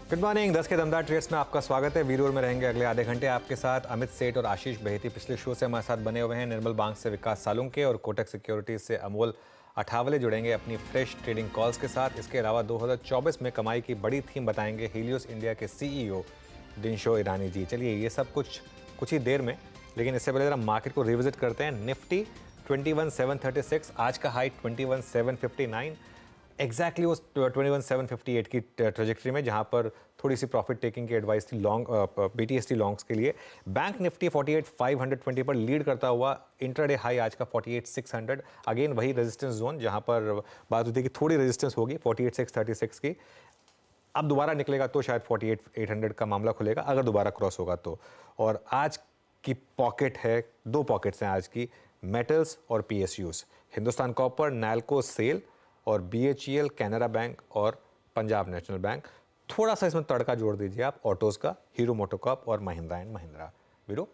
Good morning. 10 के दमदार trades में आपका स्वागत है। वीरूर में रहेंगे अगले आधे घंटे आपके साथ अमित सेठ और आशीष बहेती। पिछले शो से हमारे साथ बने हुए हैं। निर्मल बैंक से विकास सालुंके और कोटक सिक्योरिटीज से अमोल अठावले जुड़ेंगे अपनी फ्रेश ट्रेडिंग कॉल्स के साथ। इसके अलावा 2024 में कमाई की बड़ी थीम बताएंगे हीलियोस इंडिया के CEO दिनशो ईरानी जी। चलिए ये सब कुछ ही देर में, लेकिन इससे पहले जरा मार्केट को रिविजिट करते हैं। निफ्टी 21,736, आज का हाई 21,759, एग्जैक्टली वो 21,758 की ट्रेजेक्ट्री में, जहां पर थोड़ी सी प्रॉफिट टेकिंग की एडवाइस थी लॉन्ग BTST लॉन्ग्स के लिए। बैंक निफ्टी 48,520 पर लीड करता हुआ। इंट्राडे हाई आज का 48,600, अगेन वही रेजिस्टेंस जोन जहां पर बात होती है कि थोड़ी रेजिस्टेंस होगी 48,636 की। अब दोबारा निकलेगा तो शायद 48,800 का मामला खुलेगा, अगर दोबारा क्रॉस होगा तो। और आज की पॉकेट है, दो पॉकेट्स हैं आज की, मेटल्स और PSUs। Hindustan Copper, Nalco SAIL और BHEL, कैनरा बैंक और पंजाब नेशनल बैंक। थोड़ा सा इसमें तड़का जोड़ दीजिए आप ऑटोज का, हीरो मोटोकॉर्प और महिंद्रा एंड महिंद्रा। वीरू,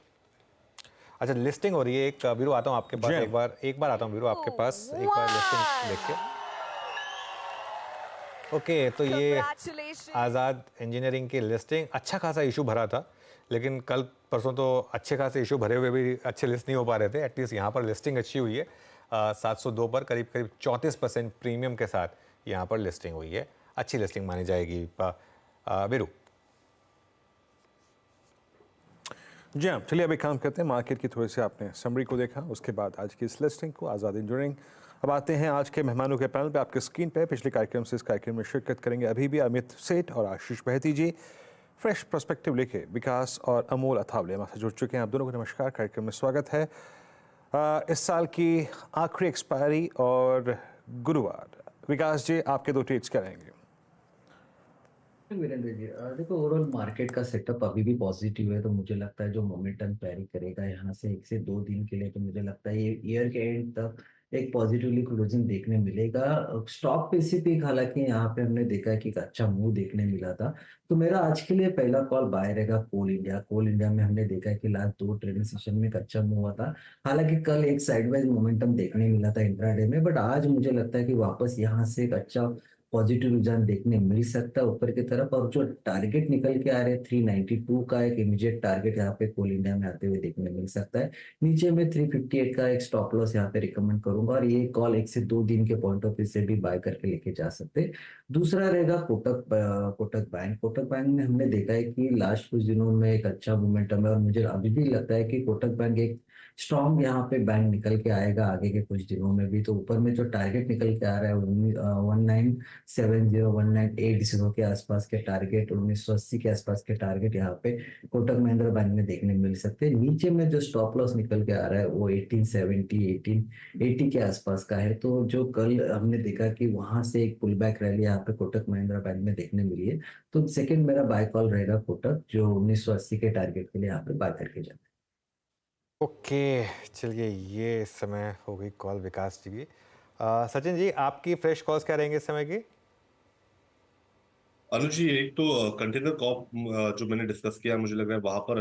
अच्छा लिस्टिंग हो रही है एक। वीरू आता हूँ आपके पास, एक बार आता हूँ वीरू आपके पास, एक बार लिस्टिंग देख के। ओके, तो ये आज़ाद इंजीनियरिंग की लिस्टिंग, अच्छा खासा इशू भरा था, लेकिन कल परसों तो अच्छे खासे इशू भरे हुए भी अच्छे लिस्ट नहीं हो पा रहे थे। एटलीस्ट यहाँ पर लिस्टिंग अच्छी हुई है। 702 पर करीब 34% प्रीमियम के साथ यहाँ पर लिस्टिंग हुई है। अच्छी लिस्टिंग मानी जाएगी। वीरू जी हाँ, चलिए अभी काम करते हैं। मार्केट की थोड़ी सी आपने समरी को देखा, उसके बाद आज की इस लिस्टिंग को, आज़ाद इंजीनियरिंग। अब आते हैं आज के मेहमानों के पैनल पे। आपके स्क्रीन पे पिछले कार्यक्रम से इस कार्यक्रम में शिरकत करेंगे अभी भी अमित सेठ और आशीष बहेती जी। फ्रेश पर्सपेक्टिव लेके विकास और अमोल अठावले हमारे जुड़ चुके हैं। आप दोनों को नमस्कार, कार्यक्रम में स्वागत है। इस साल की आखिरी एक्सपायरी और गुरुवार, विकास जी आपके दो ट्रेड्स क्या रहेंगे? वीरेंद्र जी, देखो ओवरऑल मार्केट का सेटअप अभी भी पॉजिटिव है, तो मुझे लगता है जो मोमेंटम कैरी करेगा यहाँ से 1 से 2 दिन के लिए, तो मुझे लगता है ये ईयर के एंड तक एक पॉजिटिवली क्लोजिंग देखने मिलेगा। स्टॉक स्पेसिफिक हालांकि यहाँ पे हमने देखा है कि एक अच्छा मूव देखने मिला था, तो मेरा आज के लिए पहला कॉल बाय रहेगा कोल इंडिया। कोल इंडिया में हमने देखा है कि लास्ट 2 ट्रेडिंग सेशन में एक अच्छा मूव हुआ था। हालांकि कल एक साइडवाइज मोमेंटम देखने मिला था इंट्राडे में, बट आज मुझे लगता है कि वापस यहाँ से एक अच्छा पॉजिटिव रुझान देखने मिल सकता है ऊपर की तरफ। और जो टारगेट निकल के आ रहे हैं 392 का एक इमीडिएट टारगेट यहाँ पे कोल इंडिया में आते हुए देखने मिल सकता है। नीचे में 358 का एक स्टॉप लॉस यहाँ पे रिकमेंड करूंगा, और ये कॉल 1 से 2 दिन के पॉइंट ऑफ व्यू से भी बाय करके लेके जा सकते हैं। दूसरा रहेगा कोटक बैंक। कोटक बैंक में हमने देखा है कि लास्ट कुछ दिनों में एक अच्छा मोमेंटम है, और मुझे अभी भी लगता है कि कोटक बैंक एक स्ट्रॉन्ग यहाँ पे बैंक निकल के आएगा आगे के कुछ दिनों में भी। तो ऊपर में जो टारगेट निकल के आ रहा है 1970-1980 के आसपास के टारगेट, 1980 के आसपास के टारगेट यहाँ पे कोटक महिंद्रा बैंक में देखने मिल सकते हैं। नीचे में जो स्टॉप लॉस निकल के आ रहा है वो 1870 1880 के आसपास का है। तो जो कल हमने देखा कि वहां से एक पुल बैक रैली यहाँ पे कोटक महिंद्रा बैंक में देखने मिली है, तो सेकंड मेरा बाय कॉल रहेगा कोटक, जो 1980 के टारगेट के लिए यहाँ पे बाय करके जाना है। ओके, चलिए ये इस समय हो गई कॉल विकास जी की। सचिन जी, आपकी फ्रेश कॉल्स क्या रहेंगे इस समय की? अनुज जी, एक तो कंटेनर कॉप जो मैंने डिस्कस किया, मुझे लग रहा है वहां पर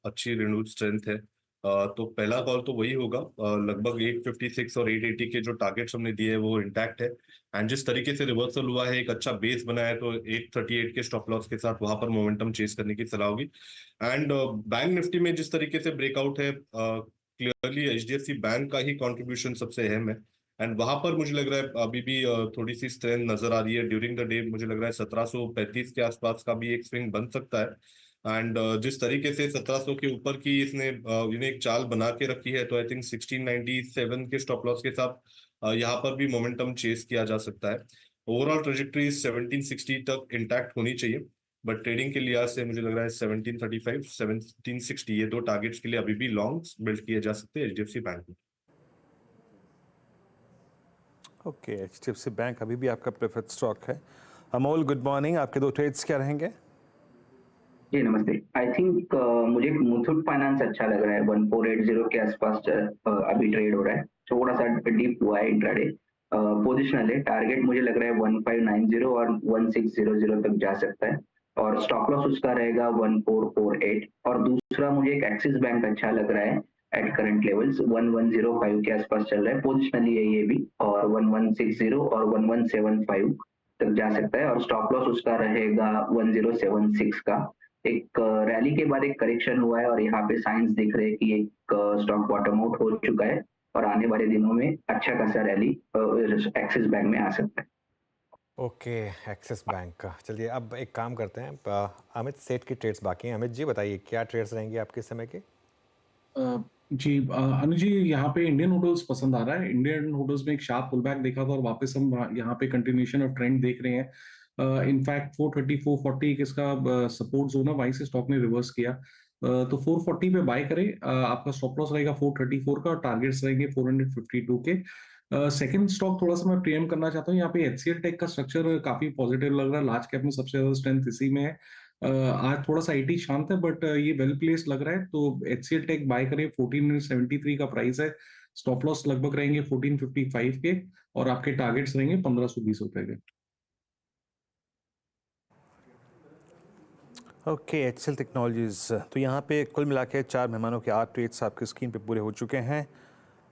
अच्छी रिन्यूड स्ट्रेंथ है। तो पहला कॉल तो वही होगा। लगभग 856 और 880 के जो टारगेट्स हमने दिए हैं वो इंटैक्ट है। एंड जिस तरीके से रिवर्सल हुआ है, एक अच्छा बेस बनाया है, तो 838 के स्टॉप लॉस के साथ वहां पर मोमेंटम चेस करने की सलाह होगी। एंड बैंक निफ्टी में जिस तरीके से ब्रेकआउट है, क्लियरली HDFC बैंक का ही कॉन्ट्रीब्यूशन सबसे अहम है। एंड वहां पर मुझे लग रहा है अभी भी थोड़ी सी स्ट्रेंथ नजर आ रही है ड्यूरिंग द डे। मुझे लग रहा है 1735 के आसपास का भी एक स्विंग बन सकता है। एंड जिस तरीके से 1700 के ऊपर की इसने एक चाल बना के रखी है, तो आई थिंक 1697 के स्टॉप लॉस के साथ यहाँ पर भी मोमेंटम चेस किया जा सकता है। ओवरऑल ट्रेजेक्ट्री 1760 तक इंटैक्ट होनी चाहिए, बट ट्रेडिंग के लिहाज से मुझे लग रहा है 1735 1760 ये दो टारगेट्स के लिए अभी भी लॉन्ग्स बिल्ड किए जा सकते हैं HDFC बैंक में। ओके, HDFC बैंक अभी भी आपका प्रेफर्ड स्टॉक है। अमोल, गुड मॉर्निंग, आपके दो ट्रेड्स क्या रहेंगे? जी नमस्ते। आई थिंक मुझे मुथूट फाइनेंस अच्छा लग रहा है। 1480 के आसपास अभी ट्रेड हो रहा है, थोड़ा सा डीप हुआ है इंट्राडे। पोजिशनल है, टारगेट मुझे लग रहा है 1590 और 1600 तक जा सकता है, और स्टॉप लॉस उसका रहेगा 1448। और दूसरा मुझे एक एक्सिस बैंक अच्छा लग रहा है एट करंट लेवल्स, 1105 के आसपास चल रहा है, पोजिशनली है ये भी, और 1160 और 1175 तक जा सकता है और स्टॉप लॉस उसका रहेगा 1076 का। एक रैली के बाद एक करेक्शन हुआ है और यहाँ पे साइंस दिख रहे हैं कि एक स्टॉक बॉटम आउट हो चुका है और आने वाले दिनों में अच्छा खासा रैली एक्सिस बैंक में आ सकता है। ओके, एक्सिस बैंक का। चलिए अब एक काम करते हैं, अमित सेठ की ट्रेड्स बाकी हैं। अमित जी बताइए क्या ट्रेड्स रहेंगे आपके इस समय के? जी अनुज जी, यहाँ पे इंडियन होटल्स पसंद आ रहा है। इंडियन होटल्स में एक शार्प पुल बैक देखा था और वापस हम यहाँ पे कंटिन्यूएशन ऑफ ट्रेंड देख रहे हैं। इनफैक्ट 430 440 एक इसका सपोर्ट जोन है, वहीं से स्टॉक ने रिवर्स किया। तो 440 पे बाय करें। आपका स्टॉप लॉस रहेगा 434 का और टारगेट्स रहेंगे 452 के। सेकंड स्टॉक थोड़ा सा मैं प्रीएम करना चाहता हूँ। यहाँ पे एचसीएल टेक का स्ट्रक्चर काफी पॉजिटिव लग रहा है। लार्ज कैप में सबसे ज्यादा स्ट्रेंथ इसी में है। आज थोड़ा सा आईटी शांत है बट ये वेल प्लेस लग रहा है, तो एचसीएल टेक बाय करें। 1473 का प्राइस है। स्टॉप लॉस लगभग रहेंगे 1455 के और आपके टारगेट्स रहेंगे 1520 रुपए के। Okay, HCL technologies. तो यहाँ पे कुल मिला के 4 मेहमानों के 8 ट्रेड्स आपकी स्क्रीन पे पूरे हो चुके हैं।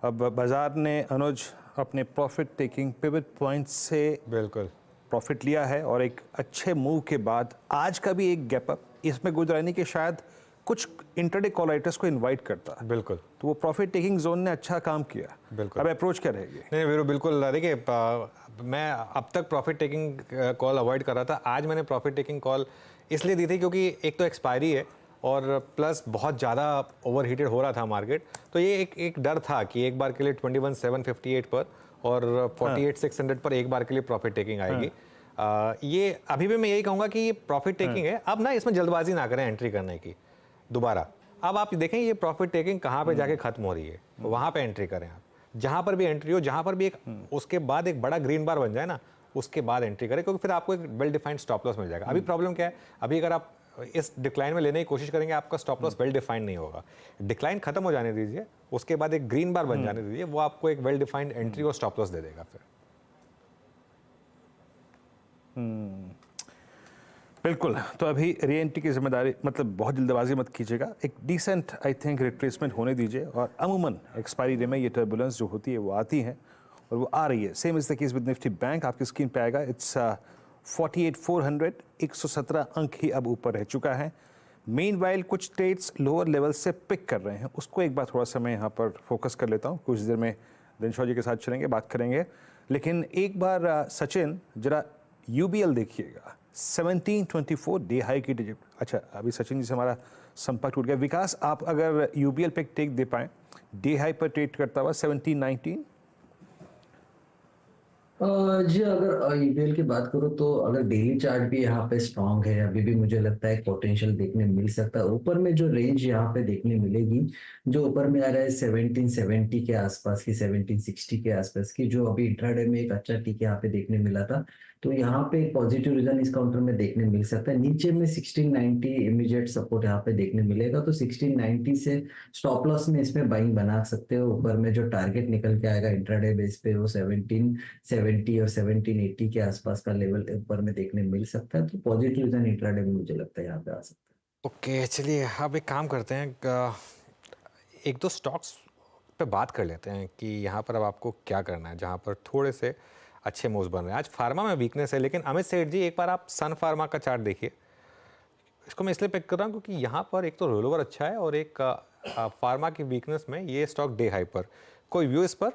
अब बाजार ने अनुज अपने प्रॉफिट टेकिंग पिवट पॉइंट से बिल्कुल प्रॉफिट लिया है और एक अच्छे मूव के बाद आज का भी एक गैप अप इसमें गुजरानी के शायद कुछ इंटरडे कॉल राइटर्स को इनवाइट करता है। बिल्कुल, तो वो प्रॉफिट टेकिंग जोन ने अच्छा काम किया। बिल्कुल। अब अप्रोच क्या रहेगी? नहीं वीरू, बिल्कुल। देखिए मैं अब तक प्रॉफिट टेकिंग कॉल अवॉइड कर रहा था। आज मैंने प्रॉफिट टेकिंग कॉल इसलिए दी थी क्योंकि एक तो एक्सपायरी है और प्लस बहुत ज़्यादा ओवर हीटेड हो रहा था मार्केट। तो ये एक डर था कि एक बार के लिए 21,758 पर और 48,600 पर एक बार के लिए प्रॉफिट टेकिंग आएगी। ये अभी भी मैं यही कहूँगा कि ये प्रॉफिट टेकिंग है। अब ना इसमें जल्दबाजी ना करें एंट्री करने की दोबारा। अब आप देखें ये प्रॉफिट टेकिंग कहाँ पे जाके खत्म हो रही है, वहाँ पे एंट्री करें आप। जहाँ पर भी एंट्री हो, जहाँ पर भी एक उसके बाद एक बड़ा ग्रीन बार बन जाए ना, उसके बाद एंट्री करें, क्योंकि फिर आपको एक वेल डिफाइंड स्टॉप लॉस मिल जाएगा। अभी प्रॉब्लम क्या है, अभी अगर आप इस डिक्लाइन में लेने की कोशिश करेंगे आपका स्टॉप लॉस वेल डिफाइंड नहीं होगा। डिक्लाइन खत्म हो जाने दीजिए, उसके बाद एक ग्रीन बार बन जाने दीजिए, वो आपको एक वेल डिफाइंड एंट्री और स्टॉप लॉस दे देगा फिर। बिल्कुल। तो अभी री एंट्री की जिम्मेदारी, मतलब बहुत जल्दबाजी मत कीजिएगा। एक डिसेंट आई थिंक रिट्रेसमेंट होने दीजिए और अमूमन एक्सपायरी डे में ये टर्बुलेंस जो होती है वो आती है और वो आ रही है। Same is the case with Nifty bank. आपकी स्क्रीन पे आएगा इट्स 48,400, 117 अंक ही अब ऊपर रह चुका है। मीनवाइल कुछ ट्रेड्स लोअर लेवल से पिक कर रहे हैं, उसको एक बार थोड़ा सा मैं यहाँ पर फोकस कर लेता हूँ। कुछ देर में दिनशॉ जी के साथ चलेंगे, बात करेंगे, लेकिन एक बार सचिन जरा यूबीएल देखिएगा। 1724 डे हाई की डिजिट। अच्छा, अभी सचिन जी से हमारा संपर्क टूट गया। विकास, आप अगर यूबीएल पे टेक दे पाएँ, डे हाई पर ट्रेड करता हुआ 1719। जी, अगर ईपीएल की बात करूँ तो अगर डेली चार्ट भी यहाँ पे स्ट्रांग है, अभी भी मुझे लगता है पोटेंशियल देखने मिल सकता है। ऊपर में जो रेंज यहाँ पे देखने मिलेगी, जो ऊपर में आ रहा है 1770 के आसपास की, 1760 के आसपास की, जो अभी इंट्राडे में एक अच्छा टिक यहाँ पे देखने मिला था। तो यहाँ पे एक पॉजिटिव रीजन इस काउंटर में देखने मिल सकता है। नीचे में 1690 इमीडिएट सपोर्ट यहाँ पे देखने मिलेगा, तो 1690 से स्टॉप लॉस में इसमें बाइंग बना सकते हो। ऊपर में जो टारगेट निकल के आएगा इंट्राडे बेस पे वो 1770 और 1780 के आसपास का लेवल ऊपर में देखने मिल सकता है। तो पॉजिटिव रीजन इंट्राडे में मुझे लगता है यहाँ पे आ सकता है। ओके, चलिए अब एक काम करते हैं, एक दो स्टॉक्स पे बात कर लेते हैं कि यहाँ पर अब आपको क्या करना है, जहाँ पर थोड़े से अच्छे मूव्स बन रहे हैं। आज फार्मा में वीकनेस है, लेकिन अमित सेठ जी एक बार आप सन फार्मा का चार्ट देखिए। इसको मैं इसलिए पिक कर रहा हूँ क्योंकि यहाँ पर एक तो रोलओवर अच्छा है और एक फार्मा की वीकनेस में ये स्टॉक डे हाई पर। कोई व्यू इस पर?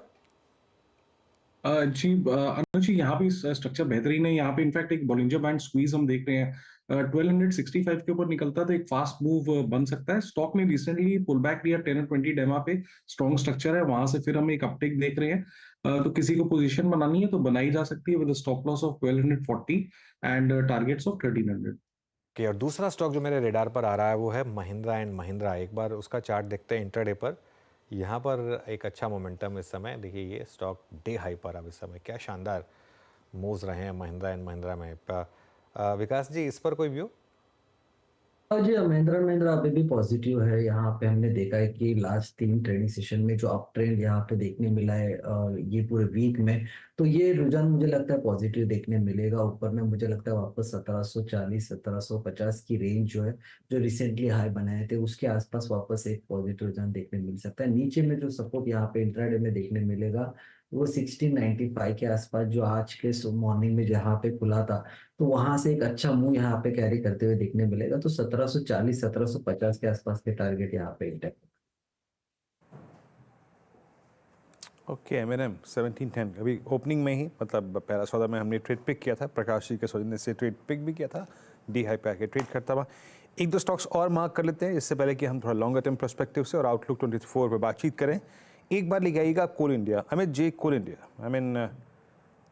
जी अनुज जी, यहाँ भी स्ट्रक्चर बेहतरीन है। यहाँ पे इनफैक्ट एक बॉलिंजर बैंड स्क्वीज हम देख रहे हैं। 1265 के ऊपर निकलता है तो एक फास्ट मूव बन सकता है। स्टॉक ने रिसेंटली पुल बैक लिया 10 और 20 डेमा पे, स्ट्रॉन्ग स्ट्रक्चर है, वहां से फिर हम एक अपटेक देख रहे हैं। तो किसी को पोजीशन बनानी है तो बनाई जा सकती है with stop loss of 1240 and targets of 1300। और दूसरा स्टॉक जो मेरे रेडार पर आ रहा है वो है महिंद्रा एंड महिंद्रा। एक बार उसका चार्ट देखते हैं इंट्राडे पर। यहाँ पर एक अच्छा मोमेंटम इस समय, देखिए ये स्टॉक डे हाई पर अब इस समय क्या शानदार मूव्स रहे हैं महिंद्रा एंड महिंद्रा में। विकास जी, इस पर कोई व्यू? और जी, महिंद्रा महिंद्रा अभी भी पॉजिटिव है। यहाँ पे हमने देखा है कि लास्ट 3 ट्रेडिंग सेशन में जो अप ट्रेंड यहाँ पे देखने मिला है ये पूरे वीक में, तो ये रुझान मुझे लगता है पॉजिटिव देखने मिलेगा। ऊपर में मुझे लगता है वापस 1740 1750 की रेंज जो है, जो रिसेंटली हाई बनाए थे, उसके आसपास वापस एक पॉजिटिव रुझान देखने मिल सकता है। नीचे में जो सपोर्ट यहाँ पे इंट्राडे में देखने मिलेगा वो 1695 के आसपास जो आज के मॉर्निंग में जहाँ पे खुला था, तो वहां से एक अच्छा मूव यहाँ पे कैरी करते हुए देखने मिलेगा। तो 1740 1750 के आसपास के टारगेट यहाँ पे इंटैक्ट। ओके M&M 1710 अभी ओपनिंग में ही, मतलब पहला सौदा में हमने ट्रेड पिक किया था, प्रकाश जी के सौजन्य से ट्रेड पिक भी किया था, डी हाई पे आके ट्रेड करता हुआ। एक दो स्टॉक्स और मार्क कर लेते हैं इससे पहले कि हम थोड़ा लॉन्गर टर्म पर्सपेक्टिव से और आउटलुक 24 पे बातचीत करें। एक बार लगाइएगा कोल इंडिया, अमित जी कोल इंडिया, आई मीन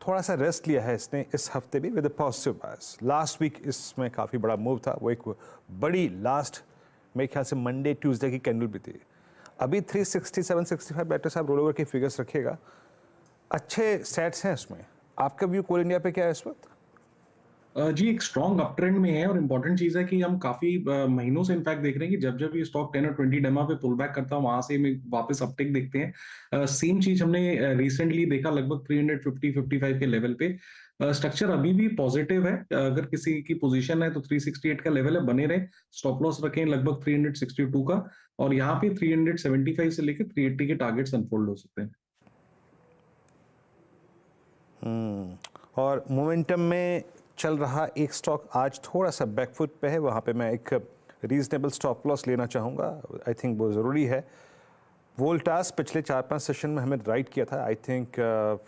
थोड़ा सा रेस्ट लिया है इसने इस हफ्ते भी with positive bias. Last week इसमें काफ़ी बड़ा मूव था, वो एक बड़ी लास्ट मेरे ख्याल से मंडे ट्यूसडे की कैंडल भी थी। अभी 360 765 बैटर साहब रोल ओवर के फिगर्स रखिएगा, अच्छे सेट्स हैं इसमें। आपका व्यू कोल इंडिया पे क्या है इस वक्त? जी एक स्ट्रॉन्ग अप ट्रेंड में है और इम्पोर्टेंट चीज है कि हम काफी महीनों से इनफैक्ट देख रहे हैं कि जब जब ये स्टॉक 10 और 20 डेमा पे पुल बैक करता है वहां से हम वापस अपटिक देखते हैं। सेम चीज हमने रिसेंटली देखा लगभग 350-55 के लेवल पे। स्ट्रक्चर अभी भी पॉजिटिव है, अगर किसी की पोजीशन है तो 368 का लेवल है, बने रहे। स्टॉप लॉस रखें लगभग 362 का, और यहाँ पे 375 से लेकर 380 के टारगेट्स अनफोल्ड हो सकते हैं। और मोमेंटम में चल रहा एक स्टॉक आज थोड़ा सा बैकफुट पे है, वहाँ पे मैं एक रीजनेबल स्टॉप लॉस लेना चाहूँगा, आई थिंक वो ज़रूरी है। वोल्टास पिछले 4-5 सेशन में हमें राइट किया था, आई थिंक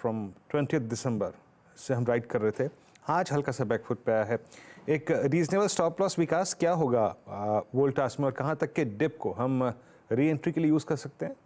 फ्रॉम 20 दिसंबर से हम राइट कर रहे थे, आज हल्का सा बैकफुट पे आया है। एक रीजनेबल स्टॉप लॉस विकास क्या होगा वोल्टास में, और कहाँ तक के डिप को हम री एंट्री के लिए यूज़ कर सकते हैं?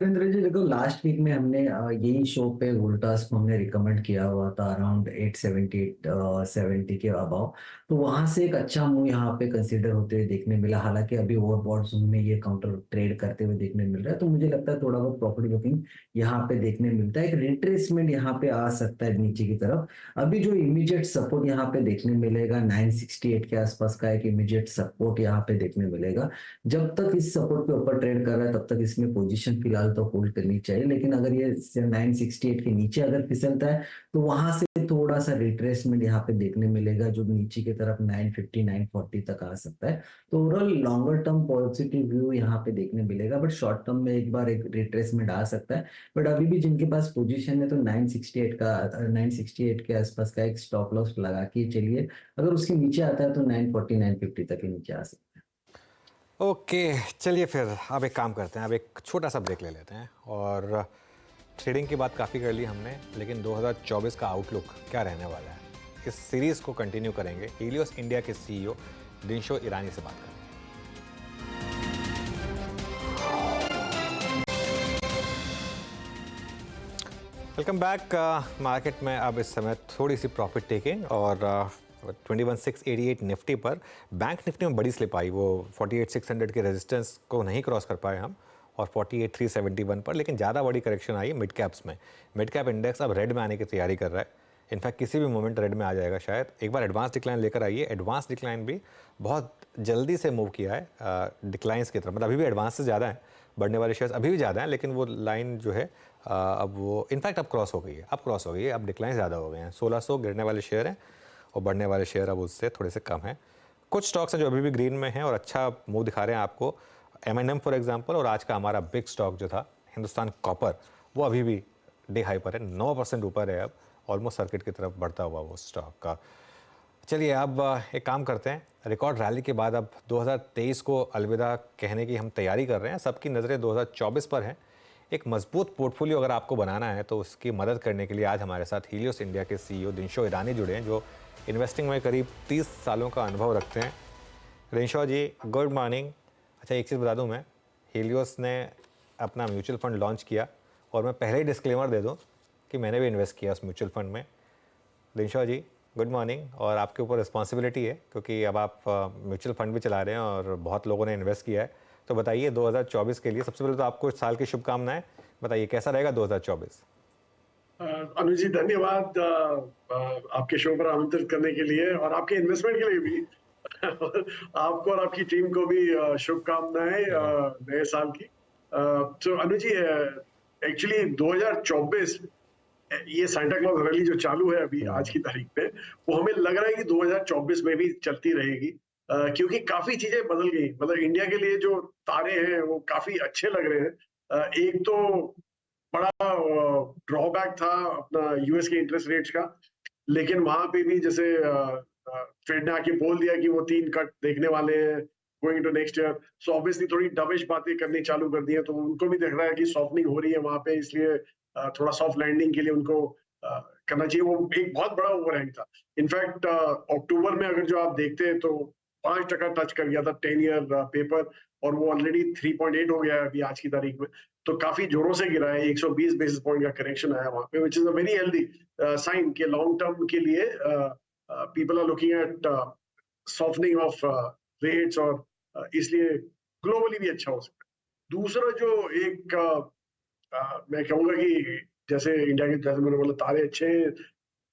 सुरेंद्र जी देखो, लास्ट वीक में हमने यही शो पे वोल्टास को हमने रिकमेंड किया हुआ था अराउंड 870 के अबाव। तो वहां से एक अच्छा मूव यहाँ पे कंसीडर होते हुए देखने मिला, हालांकि अभी ओवरबॉट जोन में ये काउंटर ट्रेड करते हुए देखने मिल रहा है। तो मुझे लगता है थोड़ा बहुत प्रॉफिट बुकिंग यहाँ पे देखने मिलता है, एक रिट्रेसमेंट यहाँ पे आ सकता है नीचे की तरफ। अभी जो इमीडिएट सपोर्ट यहाँ पे देखने मिलेगा 968 के आसपास का एक इमीडिएट सपोर्ट यहाँ पे देखने मिलेगा। जब तक इस सपोर्ट के ऊपर ट्रेड कर रहा है तब तक इसमें पोजीशन फिलहाल तो होल्ड करनी चाहिए, लेकिन अगर ये 968 के नीचे अगर फिसलता है तो वहां से थोड़ा सा रिट्रेसमेंट यहाँ पे देखने मिलेगा, जो नीचे की तरफ 950 940 तक आ सकता है। तो overall longer term positive view यहाँ पे देखने मिलेगा, बट शॉर्ट टर्म में एक बार एक रिट्रेसमेंट आ सकता है। बट अभी भी जिनके पास पोजीशन है तो 968 के आसपास का एक स्टॉप लॉस लगा के चलिए, अगर उसके नीचे आता है तो 940 950 तक के नीचे आ सकता है। ओके चलिए फिर अब एक काम करते हैं, अब एक छोटा सा ब्रेक ले लेते हैं। और ट्रेडिंग की बात काफ़ी कर ली हमने, लेकिन 2024 का आउटलुक क्या रहने वाला है, इस सीरीज़ को कंटिन्यू करेंगे हीलियोस इंडिया के सीईओ दिनशो ईरानी से बात करेंगे। Welcome back. मार्केट में अब इस समय थोड़ी सी प्रॉफिट टेकिंग, और 21,688 निफ्टी पर। बैंक निफ्टी में बड़ी स्लिप आई, वो 48,600 के रेजिस्टेंस को नहीं क्रॉस कर पाए हम, और 48,371 पर। लेकिन ज़्यादा बड़ी करेक्शन आई मिड कैप्स में। मिड कैप इंडेक्स अब रेड में आने की तैयारी कर रहा है, इनफैक्ट किसी भी मोमेंट रेड में आ जाएगा शायद। एक बार एडवांस डिक्लाइन लेकर आइए, एडवांस डिक्लाइन भी बहुत जल्दी से मूव किया है डिक्लाइंस की तरफ, मतलब अभी भी एडवांस से ज़्यादा है, बढ़ने वाले शेयर्स अभी भी ज़्यादा हैं, लेकिन वो लाइन जो है अब वो इनफैक्ट अब क्रॉस हो गई है, अब डिक्लाइन ज़्यादा हो गए हैं। 1600 गिरने वाले शेयर हैं और बढ़ने वाले शेयर अब उससे थोड़े से कम हैं। कुछ स्टॉक्स हैं जो अभी भी ग्रीन में हैं और अच्छा मूव दिखा रहे हैं आपको, M&M फॉर एग्जांपल। और आज का हमारा बिग स्टॉक जो था हिंदुस्तान कॉपर, वो अभी भी डे हाई पर है, 9% ऊपर है, अब ऑलमोस्ट सर्किट की तरफ बढ़ता हुआ वो स्टॉक का। चलिए अब एक काम करते हैं, रिकॉर्ड रैली के बाद अब 2023 को अलविदा कहने की हम तैयारी कर रहे हैं, सबकी नज़रें 2024 पर हैं। एक मजबूत पोर्टफोलियो अगर आपको बनाना है तो उसकी मदद करने के लिए आज हमारे साथ हीलियोस इंडिया के सीईओ दिनशो ईरानी जुड़े हैं, जो इन्वेस्टिंग में करीब 30 सालों का अनुभव रखते हैं। दिनशो जी गुड मॉर्निंग। अच्छा एक चीज़ बता दूं, मैं हीलियोस ने अपना म्यूचुअल फंड लॉन्च किया, और मैं पहले ही डिस्क्लेमर दे दूं कि मैंने भी इन्वेस्ट किया उस म्यूचुअल फंड में। दिनशो जी गुड मॉर्निंग, और आपके ऊपर रिस्पॉन्सिबिलिटी है क्योंकि अब आप म्यूचुअल फंड भी चला रहे हैं और बहुत लोगों ने इन्वेस्ट किया है। तो बताइए 2024 के लिए सबसे पहले तो आपको इस साल की शुभकामनाएं, बताइए कैसा रहेगा 2024? अनुज जी धन्यवाद आपके शो पर आमंत्रित करने के लिए और आपके इन्वेस्टमेंट के लिए भी। आपको और आपकी टीम को भी शुभकामनाएं नए साल की। तो अनुज जी एक्चुअली 2024 ये सांता क्लॉज रैली जो चालू है अभी आज की तारीख पे, वो हमें लग रहा है कि 2024 में भी चलती रहेगी, क्योंकि काफी चीजें बदल गई। मतलब इंडिया के लिए जो तारे हैं वो काफी अच्छे लग रहे हैं। एक तो बड़ा ड्रॉबैक था अपना यूएस के इंटरेस्ट रेट्स का, लेकिन वहां पे भी जैसे फेड ने आके बोल दिया कि वो 3 कट देखने वाले हैं going to next year, so obviously थोड़ी डविश बातें करनी चालू कर दी है, तो उनको भी दिख रहा है कि सॉफ्टनिंग हो रही है वहां पे, इसलिए थोड़ा सॉफ्ट लैंडिंग के लिए उनको करना चाहिए। वो एक बहुत बड़ा ओवरहैंग था। इनफैक्ट अक्टूबर में अगर जो आप देखते हैं तो 5% टच कर गया था 10 ईयर पेपर, और वो ऑलरेडी 3.8 हो गया है अभी आज की तारीख में, तो काफी जोरों से गिरा है। 120 बेसिस पॉइंट का करेक्शन आया वहां पे, which is a very healthy sign के लॉन्ग टर्म के लिए people are looking at softening of rates, और इसलिए ग्लोबली भी अच्छा हो सकता है। दूसरा जो एक मैं कहूंगा कि जैसे इंडिया के, जैसे मैंने बोला, तारे अच्छे हैं।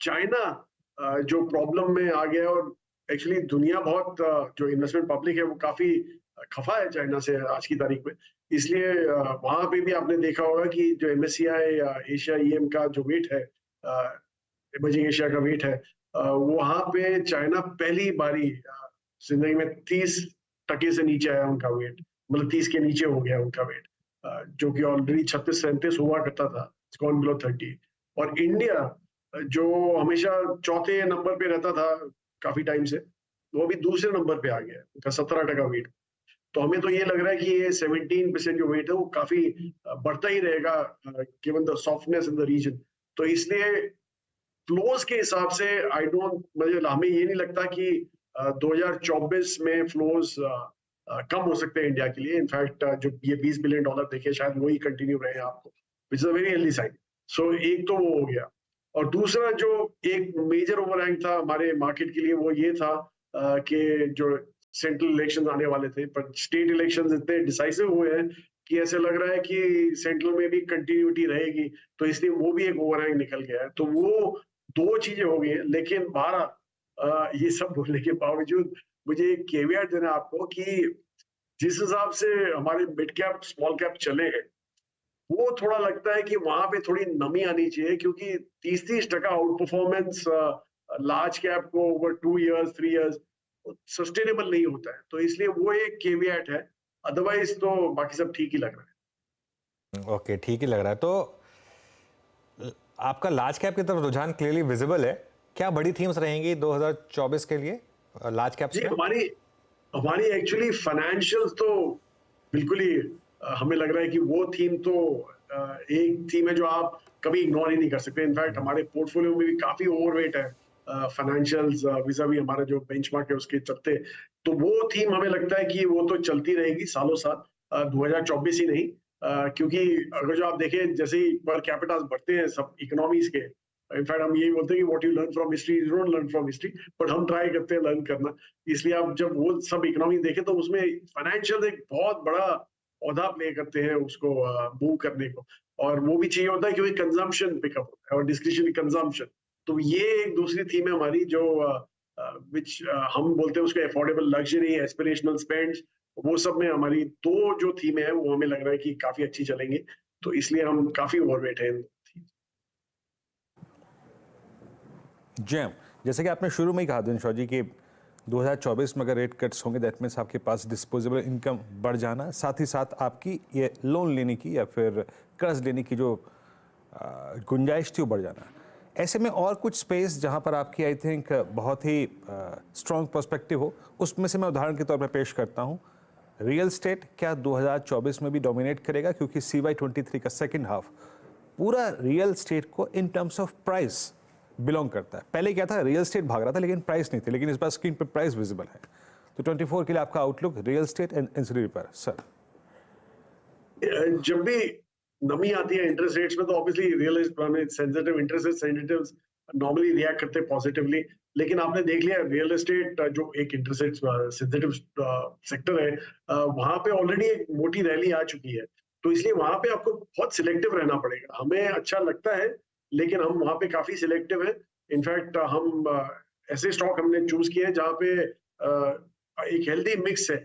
चाइना जो प्रॉब्लम में आ गया, और एक्चुअली दुनिया बहुत जो इन्वेस्टमेंट पब्लिक है वो काफी खफा है चाइना से आज की तारीख में, इसलिए वहां पे भी आपने देखा होगा कि जो MSCI एशिया EM का जो वेट है, इमर्जिंग एशिया का वेट है, वहां पे चाइना पहली बारी जिंदगी में 30% से नीचे आया उनका वेट, मतलब 30 के नीचे हो गया उनका वेट, जो कि ऑलरेडी 36-37 हुआ करता था, इट्स गॉन बिलो 30। और इंडिया जो हमेशा चौथे नंबर पे रहता था काफी टाइम से, वो अभी दूसरे नंबर पे आ गया है, उनका 17% वेट। तो हमें तो ये लग रहा है कि ये 17% जो वेट है वो काफी बढ़ता ही रहेगा given the softness in the region. तो इसलिए फ्लोज के हिसाब से आई डोंट, मतलब हमें ये नहीं लगता कि 2024 में फ्लोज कम हो सकते हैं इंडिया के लिए। इनफैक्ट जो ये $20 बिलियन देखे शायद वही कंटिन्यू रहे आपको, which is a very healthy sign. So एक तो वो हो गया, और दूसरा जो एक मेजर ओवरहैंग था हमारे मार्केट के लिए वो ये था कि जो सेंट्रल इलेक्शंस आने वाले थे, पर स्टेट इलेक्शंस इतने डिसाइसिव हुए हैं कि ऐसे लग रहा है कि सेंट्रल में भी कंटिन्यूटी रहेगी, तो इसलिए वो भी एक ओवरहैंग निकल गया है। तो वो दो चीजें हो गई हैं, लेकिन बारह ये सब बोलने के बावजूद मुझे एक केवियट देना आपको कि जिस हिसाब से हमारे मिड कैप स्मॉल कैप चले हैं, वो थोड़ा लगता है कि वहां पे थोड़ी नमी आनी चाहिए, क्योंकि 30-30% आउट परफॉर्मेंस लार्ज कैप को ओवर 2 इयर्स 3 इयर्स सस्टेनेबल नहीं होता है, तो इसलिए वो एक केवियट है। अदरवाइज तो बाकी सब ठीक ही लग रहा है। ओके, ठीक ही लग रहा है। तो आपका लार्ज कैप की तरफ रुझान क्लियरली विजिबल है। क्या बड़ी थीम्स रहेंगी 2024 के लिए लार्ज कैप्स जी, में? हमारी एक्चुअली फाइनेंशियल्स तो बिल्कुल ही हमें लग रहा है कि वो थीम तो एक थीम है जो आप कभी इग्नोर ही नहीं कर सकते। इनफैक्ट हमारे पोर्टफोलियो में भी काफी ओवरवेट है फाइनेंशियल्स विज़ावी हमारा जो बेंचमार्क है उसके चलते। तो वो थीम हमें लगता है कि वो तो चलती रहेगी सालों साल, 2024 ही नहीं, क्योंकि अगर जो आप देखें जैसे ही पर कैपिटास बढ़ते हैं सब इकोनॉमीज के, इनफैक्ट हम यही बोलते हैं कि what you learn from history you don't learn from history, but हम ट्राई करते हैं लर्न करना। इसलिए आप जब वो सब इकोनॉमी देखें तो उसमें फाइनेंशियल एक बहुत बड़ा औहदा प्ले करते हैं उसको मूव करने को, और वो भी चाहिए होता है क्योंकि कंजम्पशन पिकअप होता है और डिस्क्रिशनरी कंजम्पशन। तो ये एक दूसरी थीम है हमारी जो विच हम बोलते हैं उसको अफोर्डेबल लग्जरी एस्पिरेशनल स्पेंड्स। वो सब में हमारी दो जो थीम है वो हमें लग रहा है कि काफी अच्छी चलेंगी, तो इसलिए हम काफी ओवरवेट है। जैम, जैसे कि आपने शुरू में ही कहा दिनशॉ जी कि 2024 में अगर रेट कट्स होंगे दैट मीन्स आपके पास डिस्पोजेबल इनकम बढ़ जाना, साथ ही साथ आपकी ये लोन लेने की या फिर कर्ज लेने की जो गुंजाइश थी वो बढ़ जाना। ऐसे में और कुछ स्पेस जहां पर आपकी आई थिंक बहुत ही स्ट्रॉन्ग पर्सपेक्टिव हो, उसमें से मैं उदाहरण के तौर पर पेश करता हूं रियल स्टेट। क्या 2024 में भी डोमिनेट करेगा? क्योंकि CY23 का सेकेंड हाफ पूरा रियल स्टेट को in terms of price belong करता है। पहले क्या था, रियल स्टेट भाग रहा था लेकिन प्राइस नहीं थी, लेकिन इस बार स्क्रीन पर प्राइस विजिबल है। तो 24 के लिए आपका आउटलुक रियल स्टेट एंड इंसिडरी पर सर। जब भी नमी आती है इंटरेस्ट रेट्स में तो obviously real sensitive interest rate sensitives normally react करते हैं पॉजिटिवली, लेकिन आपने देख लिया रियल एस्टेट जो एक इंटरेस्ट रेट सेंसिटिव सेक्टर है, वहां पे ऑलरेडी एक मोटी रैली आ चुकी है, तो इसलिए वहां पे आपको बहुत सिलेक्टिव रहना पड़ेगा। हमें अच्छा लगता है लेकिन हम वहां पे काफी सिलेक्टिव हैं। इनफैक्ट हम ऐसे स्टॉक हमने चूज किए हैं जहाँ पे एक हेल्दी मिक्स है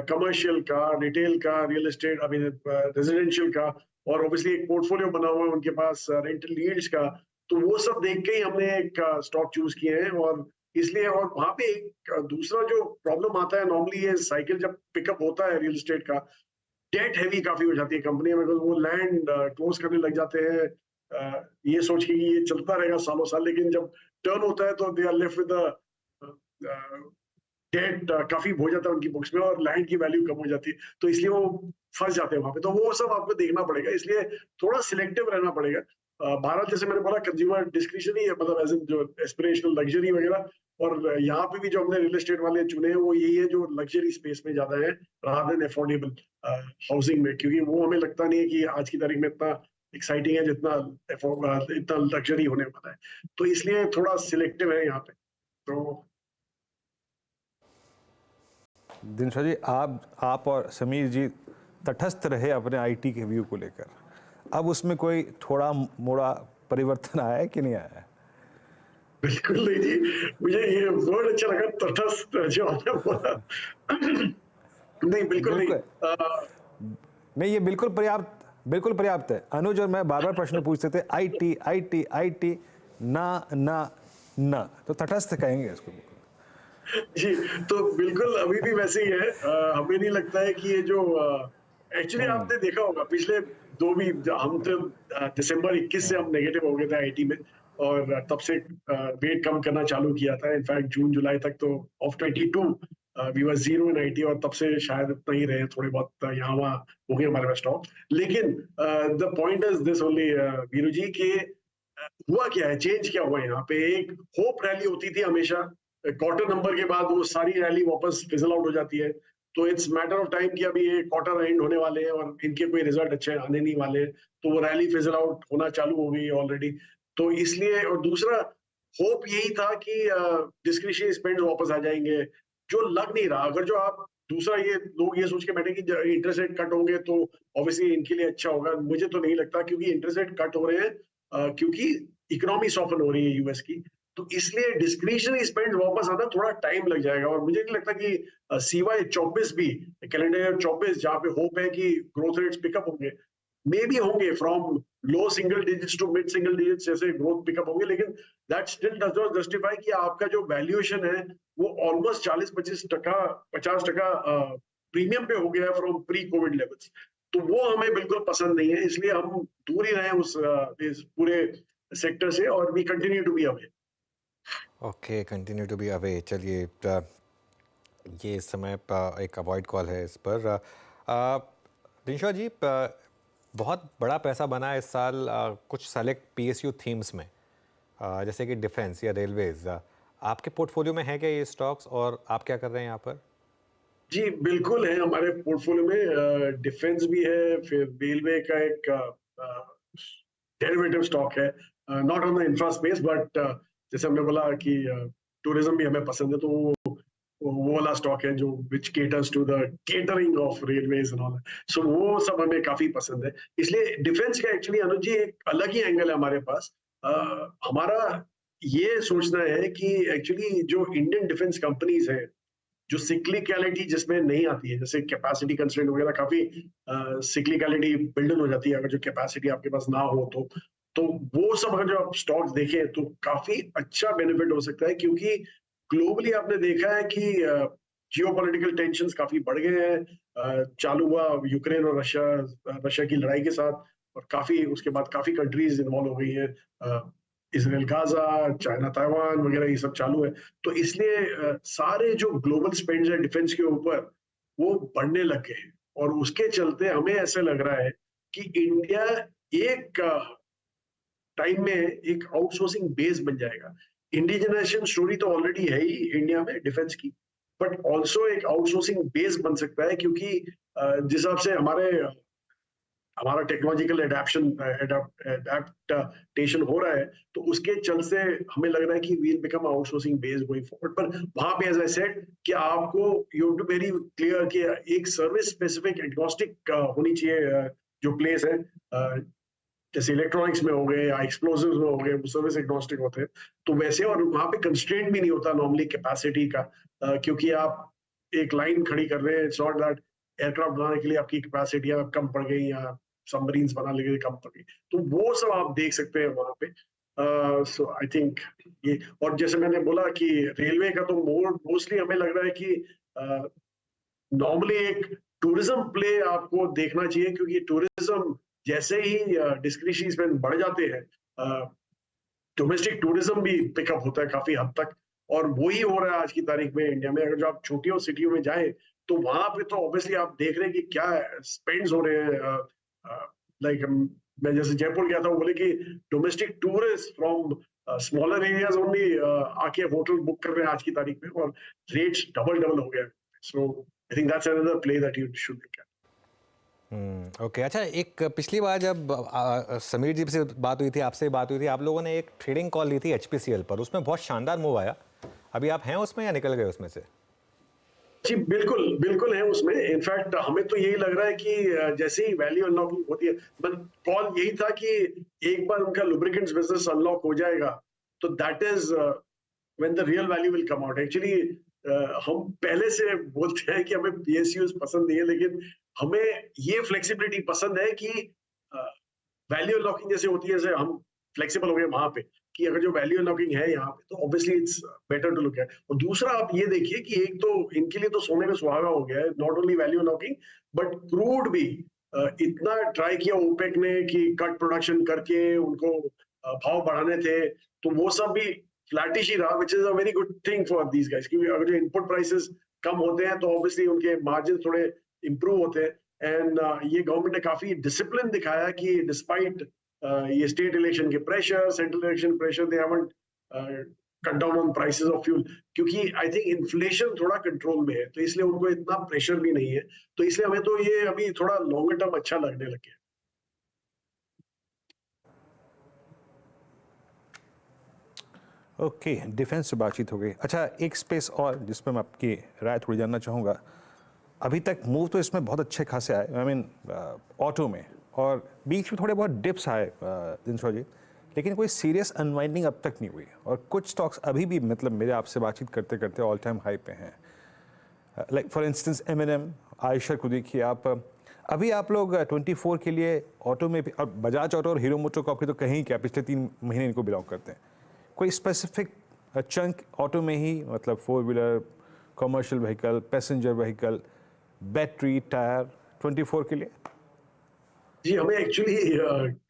कमर्शियल का, रिटेल का, real estate, I mean residential का, और ऑब्वियसली एक पोर्टफोलियो बना हुआ है उनके पास रेंटल यील्ड्स का। तो वो सब देख के ही हमने एक स्टॉक चूज किए हैं, और इसलिए और वहां पे एक दूसरा जो प्रॉब्लम आता है नॉर्मली ये साइकिल जब पिकअप होता है रियल एस्टेट का, डेट हैवी काफी हो जाती है कंपनी में, वो लैंड क्लोज करने लग जाते हैं ये सोच के कि ये चलता रहेगा सालों साल, लेकिन जब टर्न होता है तो they are left with debt काफी हो जाता है उनकी बुक्स में और लैंड की वैल्यू कम हो जाती है, तो इसलिए वो फंस जाते हैं वहां पे। तो वो सब आपको देखना पड़ेगा, इसलिए थोड़ा सिलेक्टिव रहना पड़ेगा। भारत जैसे मैंने बोला कंज्यूमर डिस्क्रिशनरी है, मतलब एज जो एस्पिरेशनल लग्जरी वगैरह, और यहाँ पे भी जो हमने रियल एस्टेट वाले चुने हैं वो यही है जो लग्जरी स्पेस में ज्यादा है रादर देन अफोर्डेबल हाउसिंग में, क्योंकि वो हमें लगता नहीं है कि आज की तारीख में इतना एक्साइटिंग है जितना इतना लग्जरी होने वाला है, तो इसलिए थोड़ा सिलेक्टिव है यहाँ पे। तो दिनशा जी, आप और समीर जी तटस्थ रहे अपने आईटी के व्यू को लेकर, अब उसमें कोई थोड़ा मोड़ा परिवर्तन आया है कि नहीं आया है? बिल्कुल नहीं जी, मुझे ये वर्ड अच्छा लगा, तटस्थ जो आपने बोला। नहीं बिल्कुल नहीं। नहीं, ये बिल्कुल पर्याप्त है। अनुज और मैं बार बार प्रश्न पूछते थे, आईटी आईटी आईटी, ना ना ना, तो तटस्थ कहेंगे इसको। जी, तो बिल्कुल अभी भी वैसे ही है। हमें नहीं लगता है कि ये जो एक्चुअली आपने देखा होगा पिछले दो भी, हम तो दिसंबर 21 से हम नेगेटिव हो गए थे आईटी में, और तब से वेट कम करना चालू किया था। इनफैक्ट जून जुलाई तक तो of 22 we were zero in IT, और तब से शायद इतना ही रहे, थोड़े बहुत यहाँ वहाँ हो गए हमारे पास स्टॉक। लेकिन the point is this only Viru ji, के हुआ क्या है, चेंज क्या हुआ यहाँ पे। एक होप रैली होती थी हमेशा, क्वार्टर नंबर के बाद वो सारी रैली वापस फिजल आउट हो जाती है, तो इट्स मैटर ऑफ टाइम कि अभी ये क्वार्टर एंड होने वाले हैं और इनके कोई रिजल्ट अच्छे आने नहीं वाले, तो वो रैली फिजल आउट होना चालू हो गई ऑलरेडी। तो इसलिए, और दूसरा होप यही था कि डिस्क्रिशनरी स्पेंड वापस आ जाएंगे, जो लग नहीं रहा। अगर जो आप दूसरा, ये लोग ये सोच के बैठे कि इंटरेस्ट रेट कट होंगे तो ऑब्वियसली इनके लिए अच्छा होगा, मुझे तो नहीं लगता, क्योंकि इंटरेस्ट रेट कट हो रहे हैं क्योंकि इकोनॉमी सॉफ्टन हो रही है यूएस की, तो इसलिए डिस्क्रिशनरी स्पेंड वापस आना थोड़ा टाइम लग जाएगा। और मुझे नहीं लगता कि सीवाई 24 भी, कैलेंडर ईयर 24, जहाँ पे होप है कि ग्रोथ रेट्स पिकअप होंगे, मे भी होंगे from low single digits to mid single digits, जैसे ग्रोथ पिकअप होंगे, लेकिन that still does not justify कि आपका जो वैल्यूएशन है वो ऑलमोस्ट 40-50% प्रीमियम पे हो गया है फ्रॉम प्री कोविड लेवल्स, तो वो हमें बिल्कुल पसंद नहीं है। इसलिए हम दूर ही रहे उस इस पूरे सेक्टर से, और we continue to be away. Okay, continue to be away. चलिए, ये इस समय एक अवॉइड कॉल है इस पर। दिनशा जी, बहुत बड़ा पैसा बना है इस साल कुछ सेलेक्ट पीएसयू थीम्स में, जैसे कि डिफेंस या रेलवेज। आपके पोर्टफोलियो में है क्या ये स्टॉक्स, और आप क्या कर रहे हैं यहाँ पर? जी बिल्कुल है, हमारे पोर्टफोलियो में डिफेंस भी है, फिर रेलवे का एक डेरिवेटिव स्टॉक है, not on the infra space, but जैसे हमने बोला कि टूरिज्म भी हमें पसंद है, तो वो वाला स्टॉक है जो which caters to the catering of railways and all, so वो सब हमें काफी पसंद है। इसलिए डिफेंस का एक्चुअली अनुज जी एक अलग ही एंगल है हमारे पास। हमारा ये सोचना है कि एक्चुअली जो इंडियन डिफेंस कंपनीज है, जो सिक्लिकलिटी जिसमें नहीं आती है, जैसे कैपेसिटी कंस्ट्रेंट वगैरह, काफी सिक्लिकलिटी बिल्ड हो जाती है अगर जो कैपेसिटी आपके पास ना हो, तो वो सब अगर जो आप स्टॉक्स देखें तो काफी अच्छा बेनिफिट हो सकता है, क्योंकि ग्लोबली आपने देखा है कि जियोपॉलिटिकल टेंशंस काफी बढ़ गए हैं। चालू हुआ यूक्रेन और रशिया की लड़ाई के साथ, और काफी उसके बाद काफी कंट्रीज इन्वॉल्व हो गई हैं, इसराइल गाजा, चाइना ताइवान वगैरह, ये सब चालू है। तो इसलिए सारे जो ग्लोबल स्पेंड्स है डिफेंस के ऊपर वो बढ़ने लग गए हैं, और उसके चलते हमें ऐसा लग रहा है कि इंडिया एक टाइम में एक आउटसोर्सिंग बेस बन जाएगा। इंडिजिनेशन स्टोरी तो ऑलरेडी है ही इंडिया में डिफेंस की, बट ऑल्सो एक आउटसोर्सिंग बेस बन सकता है, क्योंकि जिस हिसाब से हमारा टेक्नोलॉजिकल एडेप्टेशन हो रहा है, तो उसके चलते हमें लग रहा है कि we'll become outsourcing base going forward. पर वहां पे एज आई सेड कि आपको you have to very clear कि एक सर्विस स्पेसिफिक एग्नोस्टिक होनी चाहिए जो प्लेस है, जैसे इलेक्ट्रॉनिक्स में हो गए या एक्सप्लोसिव्स में हो गए, वो सर्विस एग्नोस्टिक होते हैं, तो वैसे, और वहां पे कंस्ट्रेंट भी नहीं होता नॉर्मली कैपेसिटी का, क्योंकि आप एक लाइन खड़ी कर रहे हैं, इट्स नॉट दैट एयरक्राफ्ट बनाने के लिए आपकी कैपेसिटियां कम पड़ गई या सबमरीन्स बनाने के लिए कम पड़ गई, तो वो सब आप देख सकते हैं वहां पे। सो आई थिंक ये, और जैसे मैंने बोला कि रेलवे का तो मोस्टली हमें लग रहा है कि नॉर्मली एक टूरिज्म प्ले आपको देखना चाहिए, क्योंकि टूरिज्म जैसे ही डिस्क्रिशनरी स्पेंड बढ़ जाते हैं, डोमेस्टिक टूरिज्म भी पिकअप होता है काफी हद तक, और वही हो रहा है आज की तारीख में इंडिया में। अगर जो आप छोटियों सिटियों में जाएं तो वहां पे तो ऑब्वियसली आप देख रहे हैं कि क्या स्पेंड्स हो रहे हैं। लाइक मैं जैसे जयपुर गया था, वो बोले कि domestic tourist from smaller areas only आके होटल बुक कर रहे हैं आज की तारीख में, और रेट्स डबल हो गए। So I think that's another play that you should look at. Okay. अच्छा, एक पिछली बार जब समीर जी से बात हुई थी, आपसे बात हुई थी, आप लोगों ने एक ट्रेडिंग कॉल ली थी एचपीसीएल पर, उसमें बहुत शानदार मूव आया। अभी आप हैं उसमें या निकल गए उसमें से? जी बिल्कुल बिल्कुल है उसमें। इनफैक्ट हमें तो यही लग रहा है कि जैसे ही वैल्यू अनलॉकिंग होती है, कॉल यही था कि एक बार उनका लुब्रिकेंट्स बिजनेस अनलॉक हो जाएगा तो that is when the real value will come out. Actually हम पहले से बोलते हैं कि हमें पीएसयूज पसंद नहीं है, लेकिन हमें ये फ्लेक्सिबिलिटी पसंद है कि वैल्यू अनलॉकिंग जैसे होती है, जैसे हम फ्लेक्सिबल हो गए वहां पे कि अगर जो वैल्यू अनलॉकिंग है यहाँ पे, तो obviously it's better to look at. और दूसरा आप ये देखिए कि एक तो इनके लिए तो सोने में सुहागा हो गया है, not only value unlocking but crude भी इतना ट्राई किया ओपेक ने कि कट प्रोडक्शन करके उनको भाव बढ़ाने थे, तो वो सब भी फ्लैटिश ही रहा, विच is a very good thing for these guys. क्योंकि अगर जो इनपुट प्राइसेस कम होते हैं तो ऑब्वियसली उनके मार्जिन थोड़े इंप्रूव होते हैं। एंड ये गवर्नमेंट ने काफी डिसिप्लिन दिखाया कि डिस्पाइट ये स्टेट इलेक्शन के pressure, central election pressure, they haven't cut down on prices of fuel, क्योंकि आई थिंक इन्फ्लेशन थोड़ा कंट्रोल में है, तो इसलिए उनको इतना प्रेशर भी नहीं है। तो इसलिए हमें तो ये अभी थोड़ा लॉन्गर टर्म अच्छा लगने लग गया। ओके, डिफेंस से बातचीत हो गई। अच्छा, एक स्पेस और जिसमें मैं आपकी राय थोड़ी जानना चाहूँगा। अभी तक मूव तो इसमें बहुत अच्छे खासे आए, आई मीन ऑटो में, और बीच में थोड़े बहुत डिप्स आए दिनशॉ जी, लेकिन कोई सीरियस अनवाइंडिंग अब तक नहीं हुई, और कुछ स्टॉक्स अभी भी मतलब मेरे आपसे बातचीत करते करते ऑल टाइम हाई पे हैं। Like for instance M&M, Eicher को देखिए आप। अभी आप लोग 24 के लिए ऑटो में भी, और बजाज ऑटो और हीरो मोटर कॉर्प तो कहीं क्या पिछले 3 महीने इनको बिलोंग करते हैं। कोई स्पेसिफिक चंक ऑटो में ही, मतलब 4 wheeler, commercial vehicle, passenger vehicle, battery, tyre 24 के लिए? जी, हमें एक्चुअली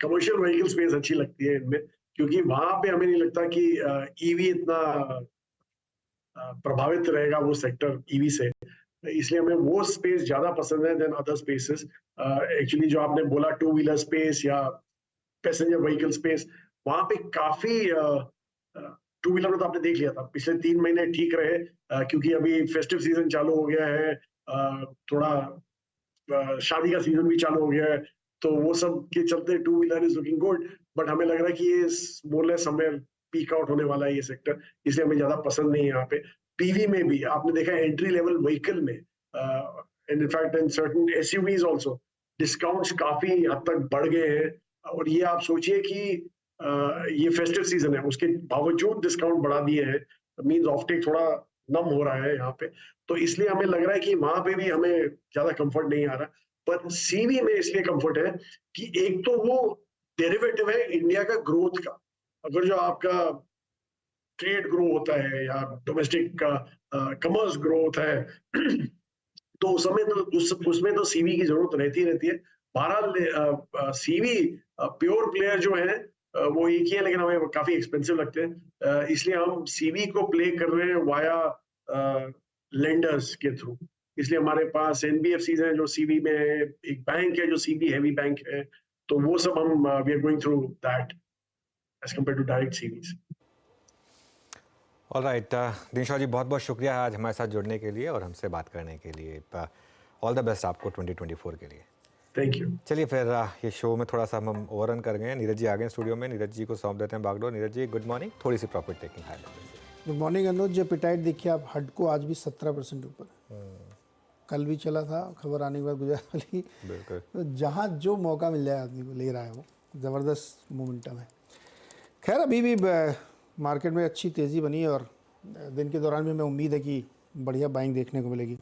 कमर्शियल व्हीकल स्पेस अच्छी लगती है इनमें, क्योंकि वहां पे हमें नहीं लगता कि ईवी इतना प्रभावित रहेगा वो सेक्टर ईवी से, इसलिए हमें वो स्पेस ज्यादा पसंद है देन अदर स्पेसेस। एक्चुअली जो आपने बोला 2 व्हीलर स्पेस या पैसेंजर व्हीकल स्पेस, वहां पे काफी 2 व्हीलर में तो आपने देख लिया था, पिछले 3 महीने ठीक रहे, क्योंकि अभी फेस्टिव सीजन चालू हो गया है, थोड़ा शादी का सीजन भी चालू हो गया है, तो वो सब के चलते 2 wheeler is looking good. But हमें लग रहा है कि ये मोर समवेयर पीक आउट होने वाला है ये सेक्टर, इसलिए हमें ज्यादा पसंद नहीं है यहाँ पे। पीवी में भी आपने देखा एंट्री लेवल व्हीकल में, and in fact in certain SUVs also discounts काफी हद तक बढ़ गए हैं। और ये आप सोचिए कि ये फेस्टिव सीजन है, उसके बावजूद डिस्काउंट बढ़ा दिए हैं, मींस ऑफटेक थोड़ा नम हो रहा है यहाँ पे, तो इसलिए हमें लग रहा है कि वहां पे भी हमें ज्यादा कंफर्ट नहीं आ रहा। पर सीवी में इसलिए कंफर्ट है कि एक तो वो डेरिवेटिव है इंडिया का ग्रोथ का। अगर जो आपका ट्रेड ग्रो होता है या डोमेस्टिक का कमर्स ग्रोथ है तो उस समय तो उसमें तो सीवी की जरूरत रहती है। बहरहाल सीवी प्योर प्लेयर जो है वो एक ही है, लेकिन हमें काफी एक्सपेंसिव लगते हैं, इसलिए हम सीवी को प्ले कर रहे हैं वाया लेंडर्स के थ्रू। इसलिए हमारे पास एनबीएफसीज हैं जो सीवी में है, एक बैंक है जो सीवी हैवी बैंक है, तो वो सब हम we are going through that as compared to direct CVs. Alright, Dinshaw ji बहुत बहुत शुक्रिया आज हमारे साथ जुड़ने के लिए और हमसे बात करने के लिए। ऑल द बेस्ट आपको 2024 के लिए। Thank you. चलिए फिर ये शो में थोड़ा सा हम ओवररन कर गए हैं। नीरज जी आ गए स्टूडियो में, नीरज जी को सौंप देते हैं बागडोर। नीरज जी गुड मॉर्निंग, थोड़ी सी profit taking high level. Good morning Anuj. Appetite देखिए आप, हडको आज भी 17% ऊपर, कल भी चला था, खबर आने के बाद गुजरात वाली। तो जहाँ जो मौका मिल जाए आदमी को ले रहा है, वो ज़बरदस्त मोमेंटम है। खैर अभी भी मार्केट में अच्छी तेज़ी बनी है और दिन के दौरान भी हमें उम्मीद है कि बढ़िया बाइंग देखने को मिलेगी।